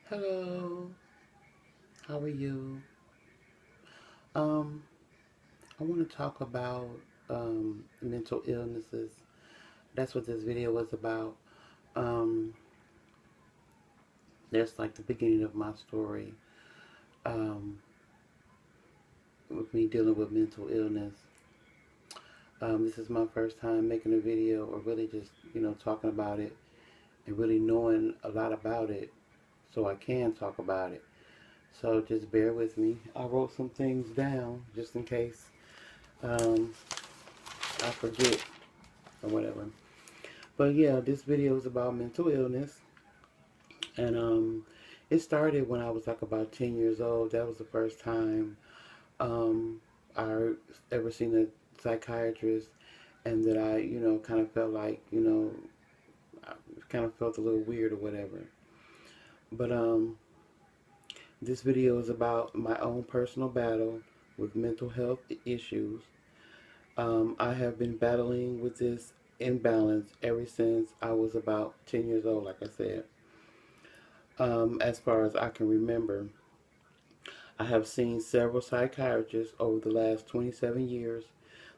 Hello, how are you? Um, I want to talk about mental illnesses. That's what this video was about. Um, that's like the beginning of my story um, with me dealing with mental illness. This is my first time making a video or really just, talking about it and really knowing a lot about it so I can talk about it. So just bear with me. I wrote some things down just in case um, I forget or whatever. But yeah, this video is about mental illness, and it started when I was like about 10 years old. That was the first time um, I ever seen a psychiatrist, and that I, kind of felt like, I kind of felt a little weird or whatever. But this video is about my own personal battle with mental health issues. I have been battling with this imbalance ever since I was about 10 years old, like I said. As far as I can remember, I have seen several psychiatrists over the last 27 years.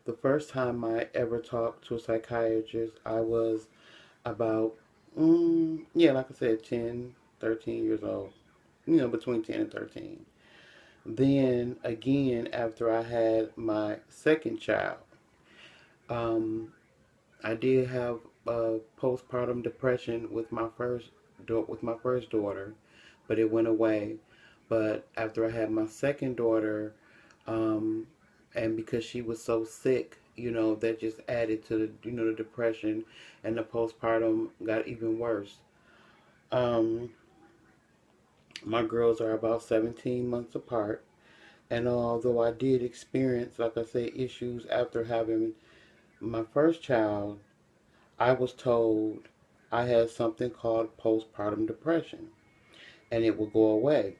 The first time I ever talked to a psychiatrist, I was about, like I said, 10, 13 years old. Between 10 and 13. Then again, after I had my second child, um, I did have postpartum depression with my first daughter, but it went away. But after I had my second daughter, um, and because she was so sick, that just added to the depression, and the postpartum got even worse. Um, my girls are about 17 months apart, and although I did experience, like I say, issues after having my first child, I was told I had something called postpartum depression, and it will go away.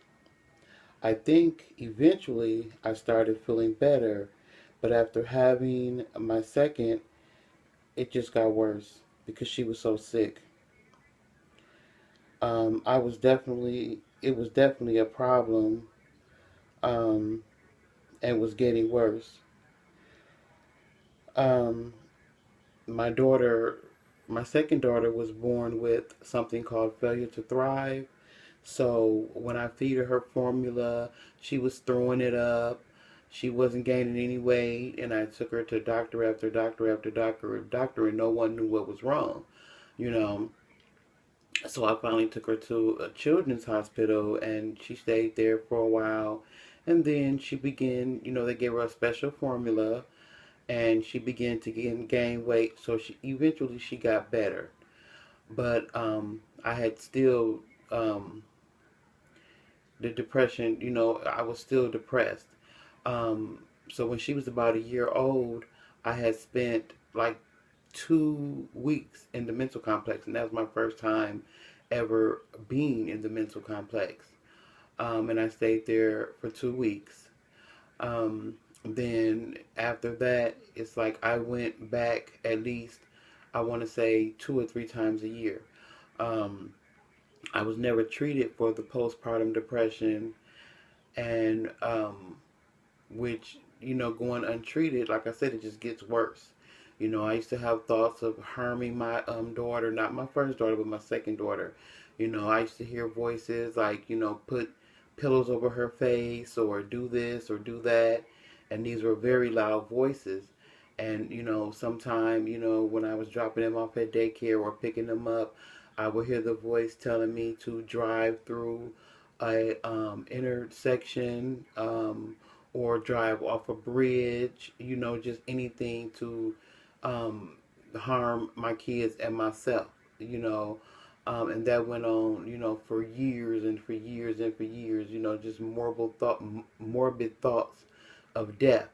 I think eventually I started feeling better, but after having my second, it just got worse because she was so sick. It was definitely a problem, um, and was getting worse. Um, my daughter, my second daughter was born with something called failure to thrive. So when I feed her formula, she was throwing it up. She wasn't gaining any weight, and I took her to doctor after doctor after doctor, and no one knew what was wrong. You know, so I finally took her to a children's hospital, and she stayed there for a while, and then she began. They gave her a special formula, and she began to gain weight. So she got better, but I had still. The depression, I was still depressed. So when she was about a year old, I had spent like 2 weeks in the mental complex, and that was my first time ever being in the mental complex. And I stayed there for 2 weeks. Then after that, it's like I went back at least, I want to say 2 or 3 times a year. Um, I was never treated for the postpartum depression, and which going untreated, like I said, it just gets worse. I used to have thoughts of harming my daughter, not my first daughter, but my second daughter. I used to hear voices like, put pillows over her face, or do this or do that, and these were very loud voices. And sometime, when I was dropping them off at daycare or picking them up, I would hear the voice telling me to drive through a intersection, or drive off a bridge, just anything to um, harm my kids and myself, you know. And that went on, for years and for years and for years, just morbid thoughts of death,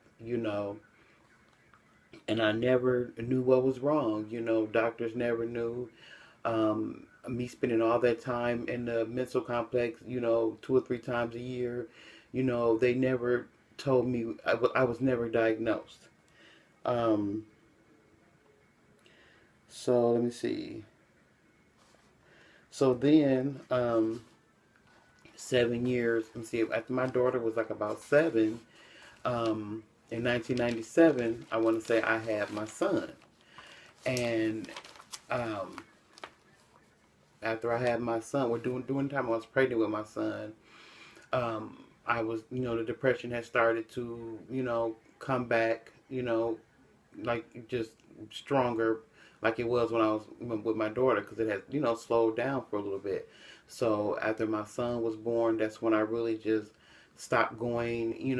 and I never knew what was wrong. Doctors never knew. Me spending all that time in the mental complex, 2 or 3 times a year, they never told me. I was never diagnosed. Um, so let me see. So then, 7 years. Let me see, after my daughter was like about 7, in 1997, I want to say I had my son. And um, after I had my son, during the time I was pregnant with my son, I was, the depression had started to, come back, like just stronger, like it was when I was with my daughter, because it had, slowed down for a little bit. So after my son was born, that's when I really just stopped going,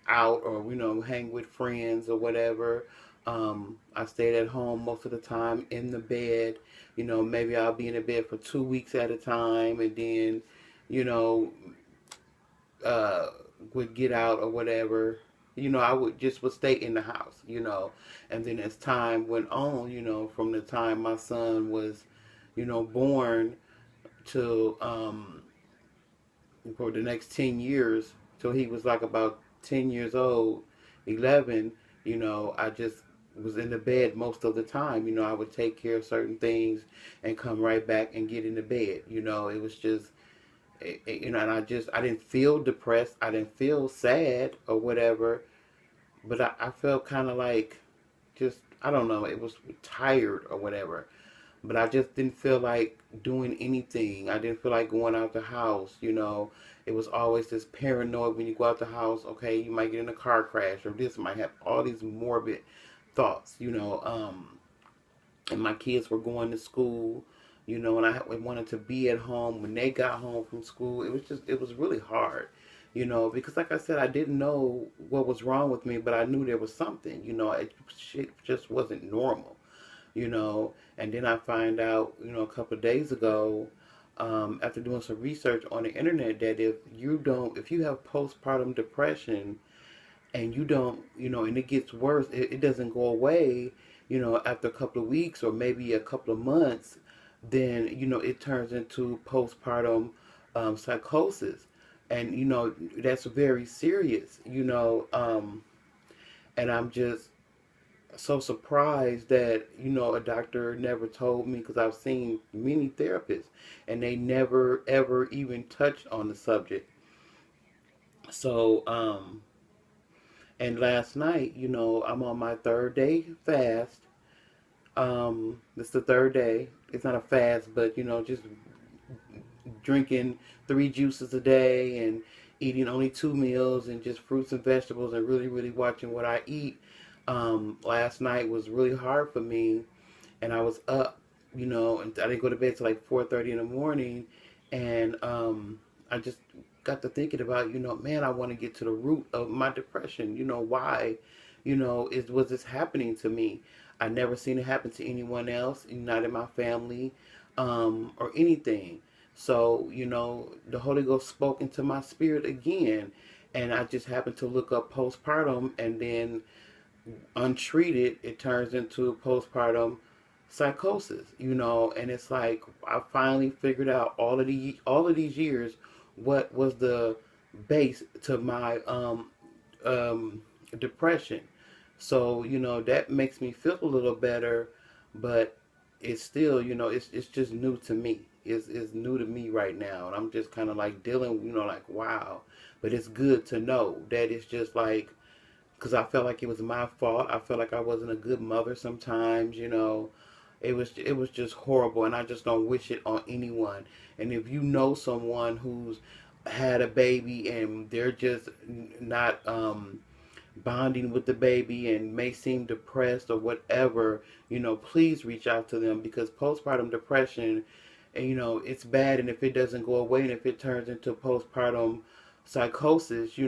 out or, hang with friends or whatever. I stayed at home most of the time in the bed. Maybe I'll be in the bed for 2 weeks at a time, and then, you know, uh, would get out or whatever. I would stay in the house, and then as time went on, from the time my son was, born to for the next 10 years, till he was like about 10 years old, 11. I just was in the bed most of the time. I would take care of certain things and come right back and get in the bed. It was just and I didn't feel depressed. I didn't feel sad or whatever, but I felt kind of like, just, I don't know, it was tired or whatever. But I just didn't feel like doing anything. I didn't feel like going out the house. It was always this paranoid when you go out the house. Okay, you might get in a car crash, or this might happen. All these morbid thoughts. And my kids were going to school, and I wanted to be at home when they got home from school. It was really hard, because like I said, I didn't know what was wrong with me, but I knew there was something. Shit just wasn't normal, and then I find out, a couple of days ago, after doing some research on the internet, that if you have postpartum depression, and you don't, and it gets worse, it doesn't go away, after a couple of weeks or maybe a couple of months, then, it turns into postpartum psychosis. And, that's very serious, and I'm just so surprised that, a doctor never told me, because I've seen many therapists and they never ever even touched on the subject. So, and last night, I'm on my 3rd day fast. This is the 3rd day. It's not a fast, but, just drinking 3 juices a day and eating only 2 meals and just fruits and vegetables, and really, really watching what I eat. Last night was really hard for me, and I was up, and I didn't go to bed till like 4:30 in the morning, and I just got to thinking about, man, I want to get to the root of my depression. Why, was this happening to me? I never seen it happen to anyone else, not in my family, or anything. So, the Holy Ghost spoke into my spirit again, and I just happened to look up postpartum, and then untreated, it turns into postpartum psychosis, and it's like I finally figured out all of these years what was the base to my depression. So, that makes me feel a little better, but it's still, it's just new to me. It's new to me right now, and I'm just kind of like dealing, like, wow. But it's good to know that it's just like, because I felt like it was my fault. I felt like I wasn't a good mother sometimes, it was just horrible, and I just don't wish it on anyone. And if you know someone who's had a baby and they're just not bonding with the baby and may seem depressed or whatever, please reach out to them, because postpartum depression, it's bad, and if it doesn't go away and if it turns into postpartum psychosis,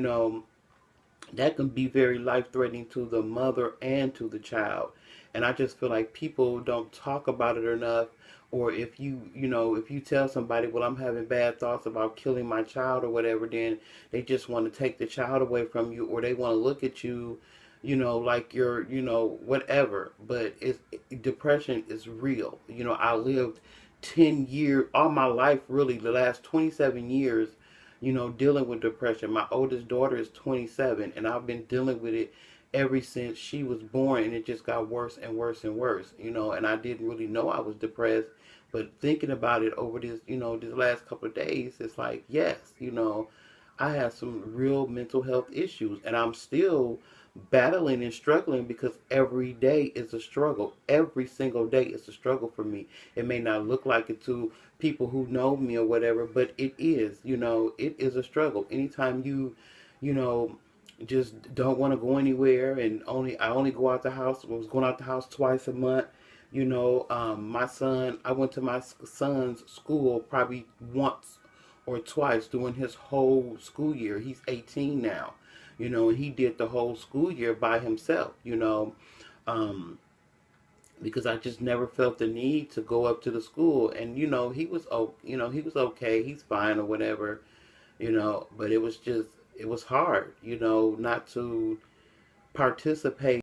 that can be very life-threatening to the mother and to the child. And I just feel like people don't talk about it enough. Or if if you tell somebody, well, I'm having bad thoughts about killing my child or whatever, then they just want to take the child away from you, or they want to look at you, like you're, whatever. But depression is real. I lived 10 years, all my life, really, the last 27 years, dealing with depression. My oldest daughter is 27, and I've been dealing with it ever since she was born, and it just got worse and worse and worse, and I didn't really know I was depressed But thinking about it over this, this last couple of days, it's like, yes, I have some real mental health issues, and I'm still battling and struggling because every day is a struggle. Every single day is a struggle for me. It may not look like it to people who know me or whatever, but it is. It is a struggle. Anytime you know, just don't want to go anywhere, and I only go out the house. I was going out the house twice a month. My son, I went to my son's school probably once or twice during his whole school year. He's 18 now, and he did the whole school year by himself, um, because I just never felt the need to go up to the school. And he was okay, he's fine or whatever, but it was hard, not to participate